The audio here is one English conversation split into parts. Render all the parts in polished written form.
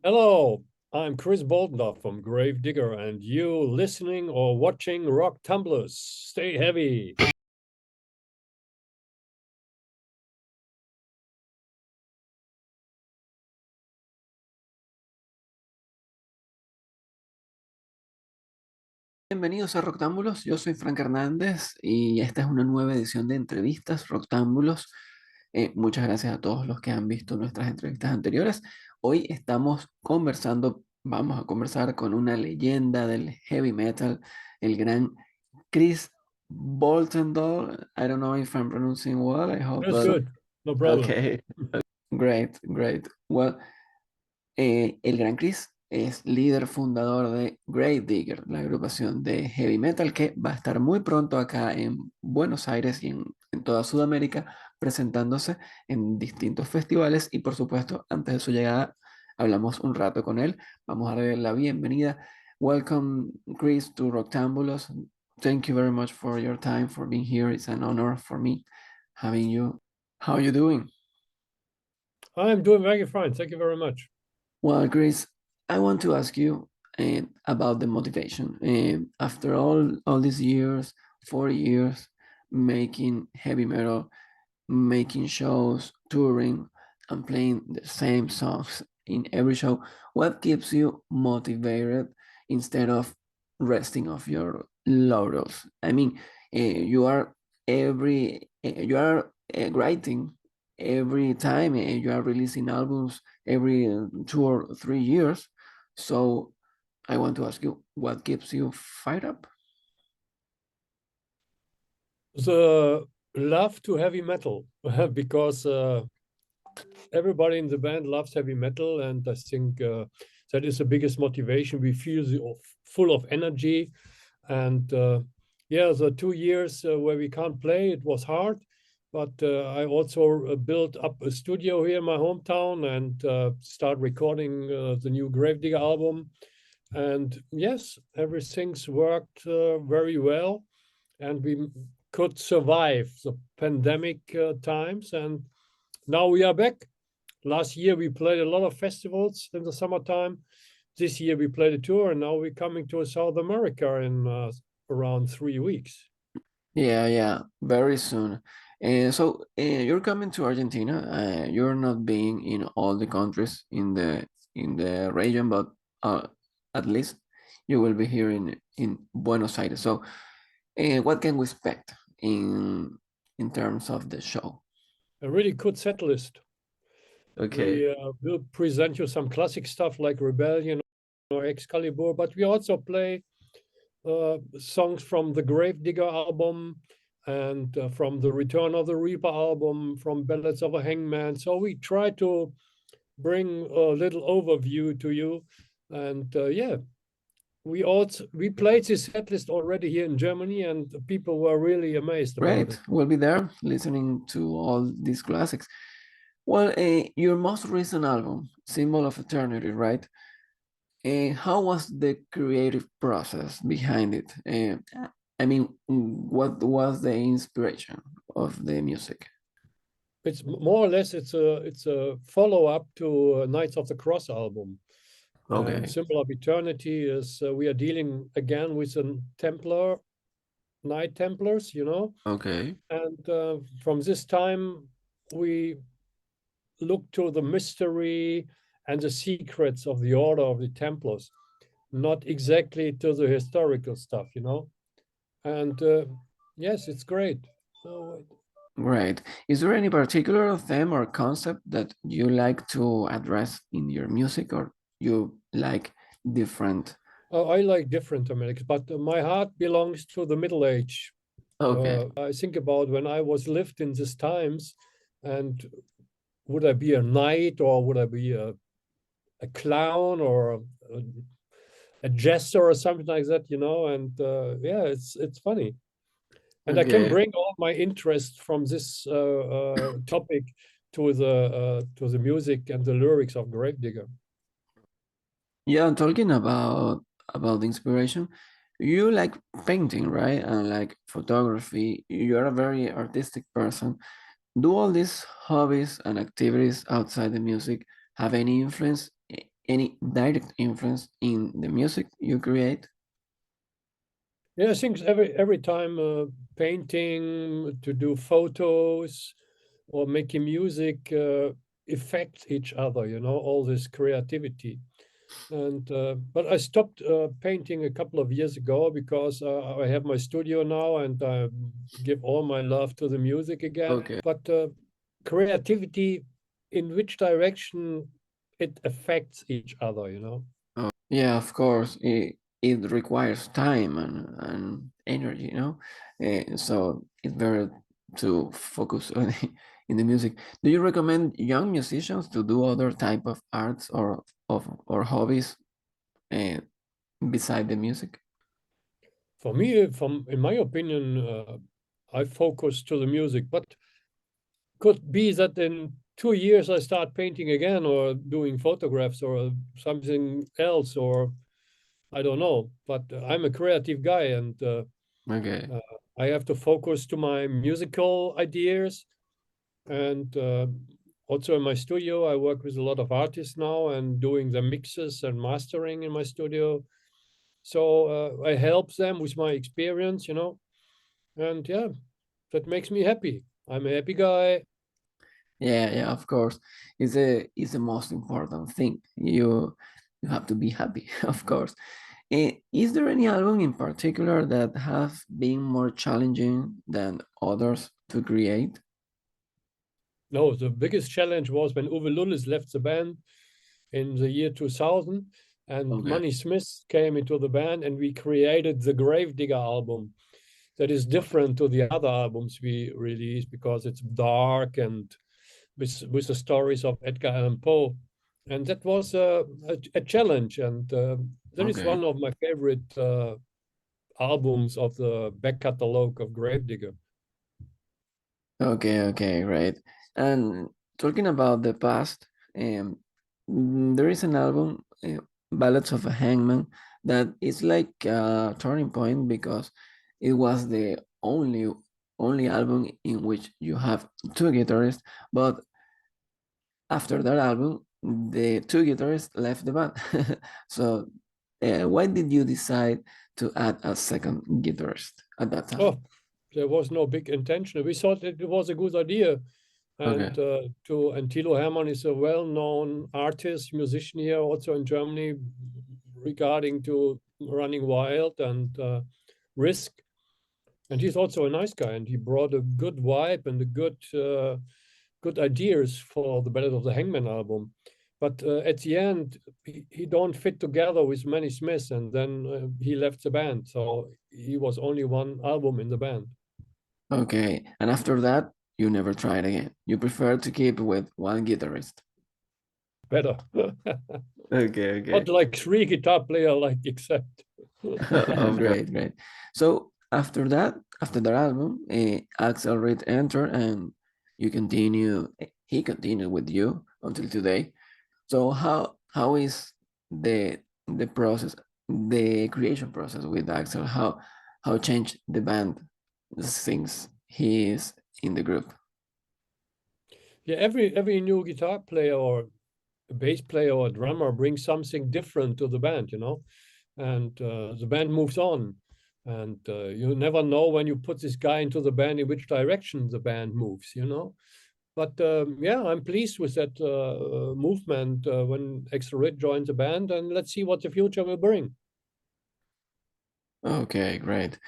Hello, I'm Chris Boltendahl from Digger, and you listening or watching Rock Tumblers. Stay heavy. Bienvenidos a Roctámbulos, yo soy Frank Hernández y esta es una nueva edición de entrevistas Roctámbulos. Muchas gracias a todos los que han visto nuestras entrevistas anteriores. Hoy estamos conversando, vamos a conversar con una leyenda del heavy metal, el gran Chris Boltendahl. I don't know if I'm pronouncing well, I hope, That's but good. No problem. okay, great, great. Well, el Gran Chris es líder fundador de DIGGER, la agrupación de heavy metal que va a estar muy pronto acá en Buenos Aires y en toda Sudamérica presentándose en distintos festivales y por supuesto antes de su llegada hablamos un rato con él. Vamos a darle la bienvenida. Welcome Chris to Roctambulos. Thank you very much for your time, for being here. It's an honor for me having you. How are you doing? I'm doing very fine. Thank you very much. Well, Chris, I want to ask you about the motivation. After all these years, 4 years, making heavy metal, making shows, touring, and playing the same songs in every show, what keeps you motivated instead of resting off your laurels? I mean, you are writing every time, you are releasing albums every 2 or 3 years. So I want to ask you, what keeps you fired up? The love to heavy metal because everybody in the band loves heavy metal, and I think that is the biggest motivation. We feel full of energy, and yeah, the 2 years where we can't play, it was hard. But I also built up a studio here in my hometown and start recording the new Gravedigger album. And yes, everything's worked very well, and we could survive the pandemic times. And now we are back. Last year we played a lot of festivals in the summertime. This year we played a tour, and now we're coming to South America in around 3 weeks. Yeah, very soon. You're coming to Argentina. You're not being in all the countries in the region, but uh, at least you will be here in Buenos Aires. So, what can we expect in terms of the show? A really good set list. Okay. We will present you some classic stuff like Rebellion or Excalibur, but we also play songs from the Gravedigger album and from the Return of the Reaper album, from Ballads of a Hangman. So we try to bring a little overview to you. And yeah, we played this set list already here in Germany, and people were really amazed about Great. it. We'll be there listening to all these classics. Well, your most recent album, Symbol of Eternity, right? How was the creative process behind it? I mean, what was the inspiration of the music? It's more or less it's a follow up to Knights of the Cross album. And Okay. Symbol of Eternity is we are dealing again with a Templar, Knight Templars, Okay. and from this time we look to the mystery and the secrets of the Order of the Templars, not exactly to the historical stuff. And yes, it's great. So Right. Is there any particular theme or concept that you like to address in your music, or you like different? I like different Americans, but my heart belongs to the Middle Age. Okay. I think about when I was lived in these times, and would I be a knight or would I be a clown or a jester or something like that. And yeah, it's funny, and I can Okay. bring all my interest from this topic to the music and the lyrics of Gravedigger. Yeah, talking about the inspiration, you like painting, right? And like photography. You're a very artistic person. Do all these hobbies and activities outside the music have any influence any direct influence in the music you create? Yeah, I think every time painting, to do photos, or making music affect each other. You know, all this creativity. And but I stopped painting a couple of years ago because I have my studio now, and I give all my love to the music again. Okay. But creativity, in which direction it affects each other, you know? Yeah, of course. It requires time and energy, you know. So it's better to focus on in the music. Do you recommend young musicians to do other type of arts or hobbies uh, beside the music? For me, in my opinion, I focus to the music, but could be that in 2 years I start painting again, or doing photographs, or something else, or I don't know. But I'm a creative guy, and Okay. I have to focus to my musical ideas. And also in my studio, I work with a lot of artists now and doing the mixes and mastering in my studio. So I help them with my experience, you know, and yeah, that makes me happy. I'm a happy guy. Yeah, yeah, of course. It's the most important thing. You have to be happy, of course. Is there any album in particular that have been more challenging than others to create? No, the biggest challenge was when Uwe Lullis left the band in the year 2000, and Okay. Manny Smith came into the band, and we created the Gravedigger album. That is different to the other albums we released because it's dark and with the stories of Edgar Allan Poe, and that was a challenge. And that is Okay. one of my favorite albums of the back catalogue of Gravedigger. Okay, okay, right. And talking about the past, there is an album, Ballads of a Hangman, that is like a turning point because it was the only album in which you have two guitarists, but after that album, the two guitarists left the band. So, why did you decide to add a second guitarist at that time? Oh, there was no big intention. We thought it was a good idea. Okay, And Thilo Hermann is a well-known artist, musician here, also in Germany, regarding to Running Wild and Risk. And he's also a nice guy, and he brought a good vibe and a good ideas for the Ballad of the Hangman album. But at the end, he don't fit together with Manny Smith, and then he left the band. So he was only one album in the band. okay. And after that, you never tried again. You prefer to keep with one guitarist. Better. Okay, okay. Not like three guitar player, like except. Oh, great, great. So after that album, Axel Reed entered, and you continue. He continued with you until today. So how is the process, the creation process with Axel? How changed the band since he is in the group? Yeah, every new guitar player or bass player or drummer brings something different to the band, you know, and the band moves on. And you never know when you put this guy into the band in which direction the band moves, you know. But yeah, I'm pleased with that movement when Axel Ritt joined the band, and let's see what the future will bring. Okay, great.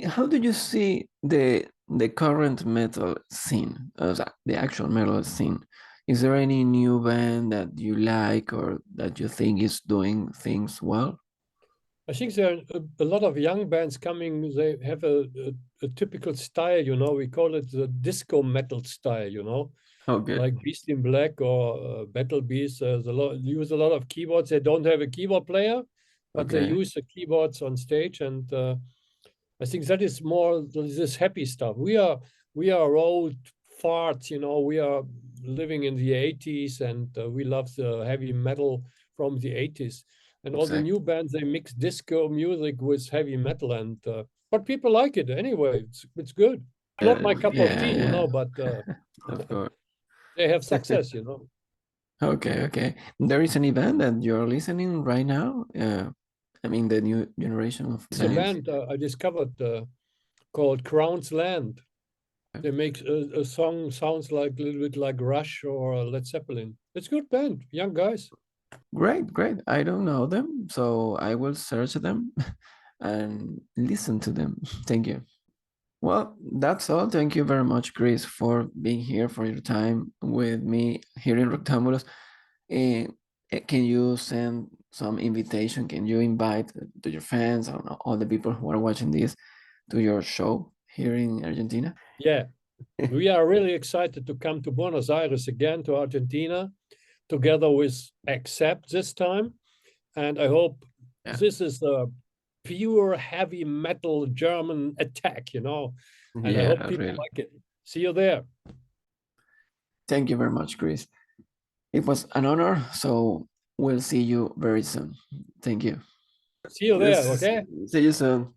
How do you see the current metal scene, the actual metal scene? Is there any new band that you like or that you think is doing things well? I think there are a lot of young bands coming. They have a typical style, you know. We call it the disco metal style, you know, Okay, like Beast in Black or Battle Beast. Use a lot of keyboards. They don't have a keyboard player, but they okay, use the keyboards on stage, and I think that is more this happy stuff. We are old farts, you know. We are living in the 80s, and we love the heavy metal from the 80s. And all the new exactly. bands, they mix disco music with heavy metal, and but people like it anyway. It's good. Not my cup of tea, Yeah, you yeah, know, but of course. they have success, you know. Okay, okay. There is an event that you're listening right now. I mean, the new generation of It's a bands. band I discovered called Crown's Land. They make a song sounds like a little bit like Rush or Led Zeppelin. It's a good band, young guys. Great, great. I don't know them, so I will search them and listen to them. Thank you. Well, that's all. Thank you very much, Chris, for being here, for your time with me here in Rectángulos. Can you send some invitation? Can you invite to your fans or all the people who are watching this to your show here in Argentina? Yeah, we are really excited to come to Buenos Aires again, to Argentina, together with Accept this time. And I hope Yeah. this is a pure heavy metal German attack, you know. And I hope people Really. like it. See you there. Thank you very much, Chris. It was an honor. So we'll see you very soon. Thank you. See you there, okay? See you soon.